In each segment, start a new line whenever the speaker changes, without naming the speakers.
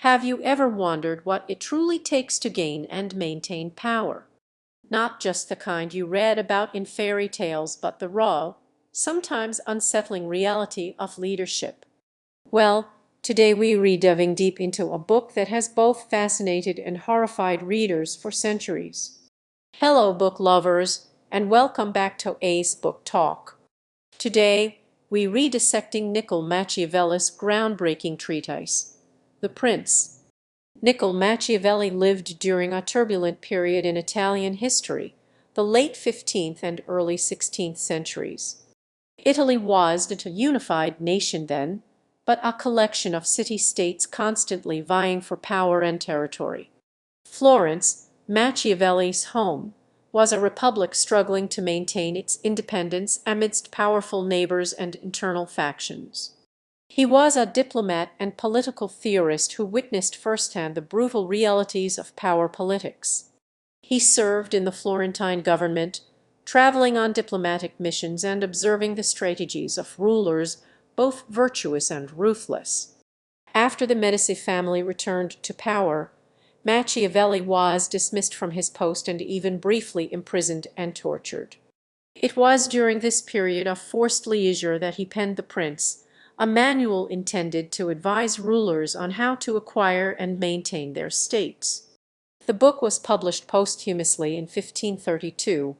Have you ever wondered what it truly takes to gain and maintain power? Not just the kind you read about in fairy tales, but the raw, sometimes unsettling reality of leadership. Well, today we're diving deep into a book that has both fascinated and horrified readers for centuries. Hello, book lovers, and welcome back to Ace Book Talk. Today, we redissecting Niccolò Machiavelli's groundbreaking treatise, The Prince. Niccolò Machiavelli lived during a turbulent period in Italian history, the late 15th and early 16th centuries. Italy was not a unified nation then, but a collection of city-states constantly vying for power and territory. Florence, Machiavelli's home, was a republic struggling to maintain its independence amidst powerful neighbors and internal factions. He was a diplomat and political theorist who witnessed firsthand the brutal realities of power politics. He served in the Florentine government, traveling on diplomatic missions and observing the strategies of rulers both virtuous and ruthless. After the Medici family returned to power, Machiavelli was dismissed from his post and even briefly imprisoned and tortured. It was during this period of forced leisure that he penned The Prince, a manual intended to advise rulers on how to acquire and maintain their states. The book was published posthumously in 1532,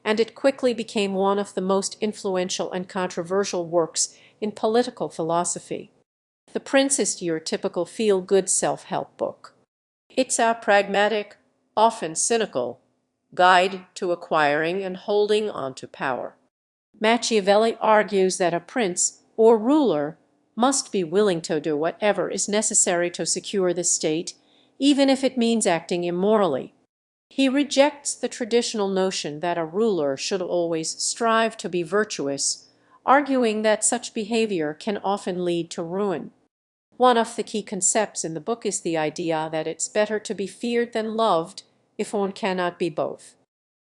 and it quickly became one of the most influential and controversial works in political philosophy. The Prince is your typical feel-good self-help book. It's a pragmatic, often cynical, guide to acquiring and holding on to power. Machiavelli argues that a prince or ruler must be willing to do whatever is necessary to secure the state, even if it means acting immorally. He rejects the traditional notion that a ruler should always strive to be virtuous, arguing that such behavior can often lead to ruin. One of the key concepts in the book is the idea that it's better to be feared than loved if one cannot be both.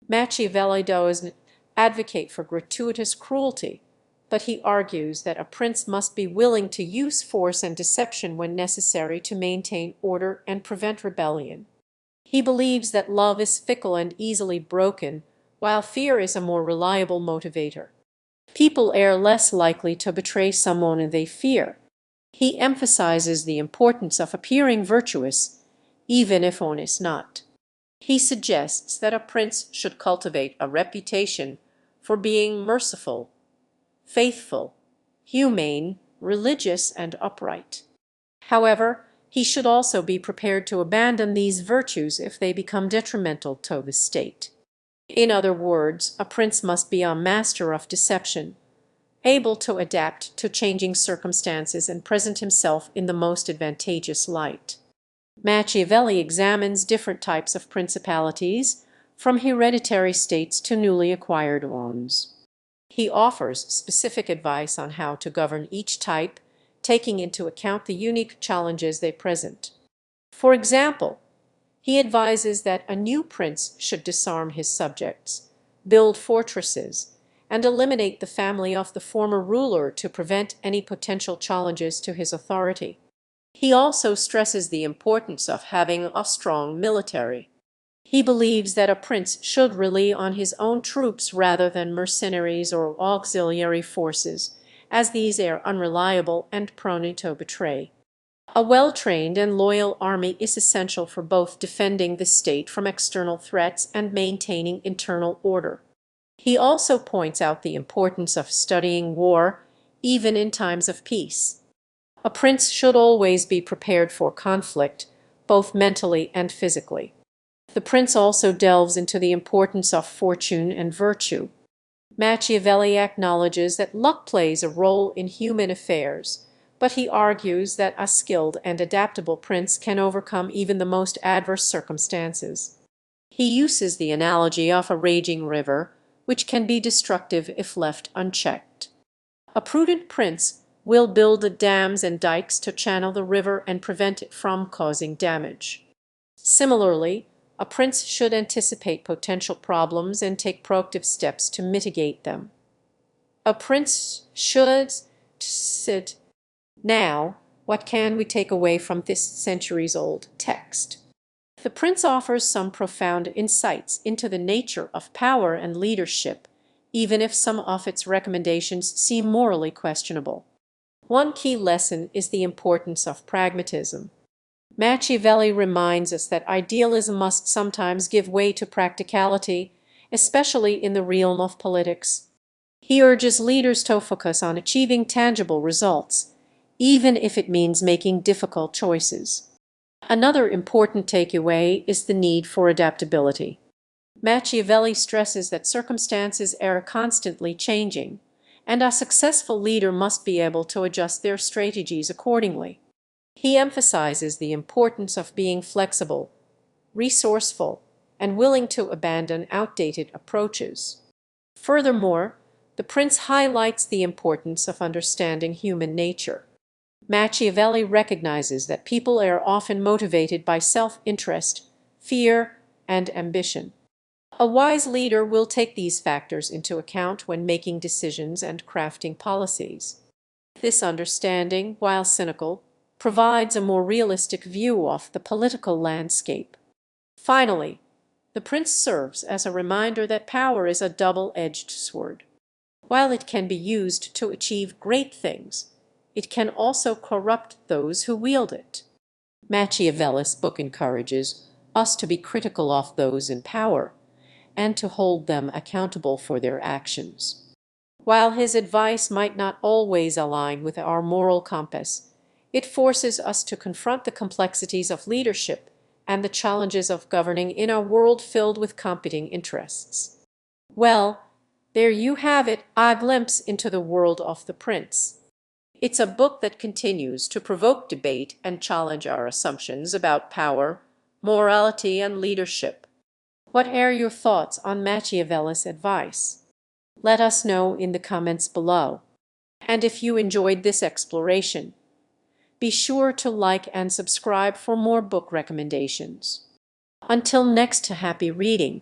Machiavelli doesn't advocate for gratuitous cruelty, but he argues that a prince must be willing to use force and deception when necessary to maintain order and prevent rebellion. He believes that love is fickle and easily broken, while fear is a more reliable motivator. People are less likely to betray someone they fear. He emphasizes the importance of appearing virtuous, even if one is not. He suggests that a prince should cultivate a reputation for being merciful, faithful, humane, religious, and upright. However, he should also be prepared to abandon these virtues if they become detrimental to the state. In other words, a prince must be a master of deception, able to adapt to changing circumstances and present himself in the most advantageous light. Machiavelli examines different types of principalities, from hereditary states to newly acquired ones. He offers specific advice on how to govern each type, taking into account the unique challenges they present. For example, he advises that a new prince should disarm his subjects, build fortresses, and eliminate the family of the former ruler to prevent any potential challenges to his authority. He also stresses the importance of having a strong military. He believes that a prince should rely on his own troops rather than mercenaries or auxiliary forces, as these are unreliable and prone to betray. A well-trained and loyal army is essential for both defending the state from external threats and maintaining internal order. He also points out the importance of studying war, even in times of peace. A prince should always be prepared for conflict, both mentally and physically. The prince also delves into the importance of fortune and virtue. Machiavelli acknowledges that luck plays a role in human affairs, but he argues that a skilled and adaptable prince can overcome even the most adverse circumstances. He uses the analogy of a raging river, which can be destructive if left unchecked. A prudent prince will build the dams and dikes to channel the river and prevent it from causing damage. Similarly, a prince should anticipate potential problems and take proactive steps to mitigate them. A prince should sit now What can we take away from this centuries-old text? The prince offers some profound insights into the nature of power and leadership, even if some of its recommendations seem morally questionable. One key lesson is the importance of pragmatism. Machiavelli reminds us that idealism must sometimes give way to practicality, especially in the realm of politics. He urges leaders to focus on achieving tangible results, even if it means making difficult choices. Another important takeaway is the need for adaptability. Machiavelli stresses that circumstances are constantly changing, and a successful leader must be able to adjust their strategies accordingly. He emphasizes the importance of being flexible, resourceful, and willing to abandon outdated approaches. Furthermore, the prince highlights the importance of understanding human nature. Machiavelli recognizes that people are often motivated by self-interest, fear, and ambition. A wise leader will take these factors into account when making decisions and crafting policies. This understanding, while cynical, provides a more realistic view of the political landscape. Finally, the prince serves as a reminder that power is a double-edged sword. While it can be used to achieve great things, it can also corrupt those who wield it. Machiavelli's book encourages us to be critical of those in power and to hold them accountable for their actions. While his advice might not always align with our moral compass, it forces us to confront the complexities of leadership and the challenges of governing in a world filled with competing interests. Well, there you have it, a glimpse into the world of the prince. It's a book that continues to provoke debate and challenge our assumptions about power, morality, and leadership. What are your thoughts on Machiavelli's advice? Let us know in the comments below. And if you enjoyed this exploration, be sure to like and subscribe for more book recommendations. Until next, happy reading.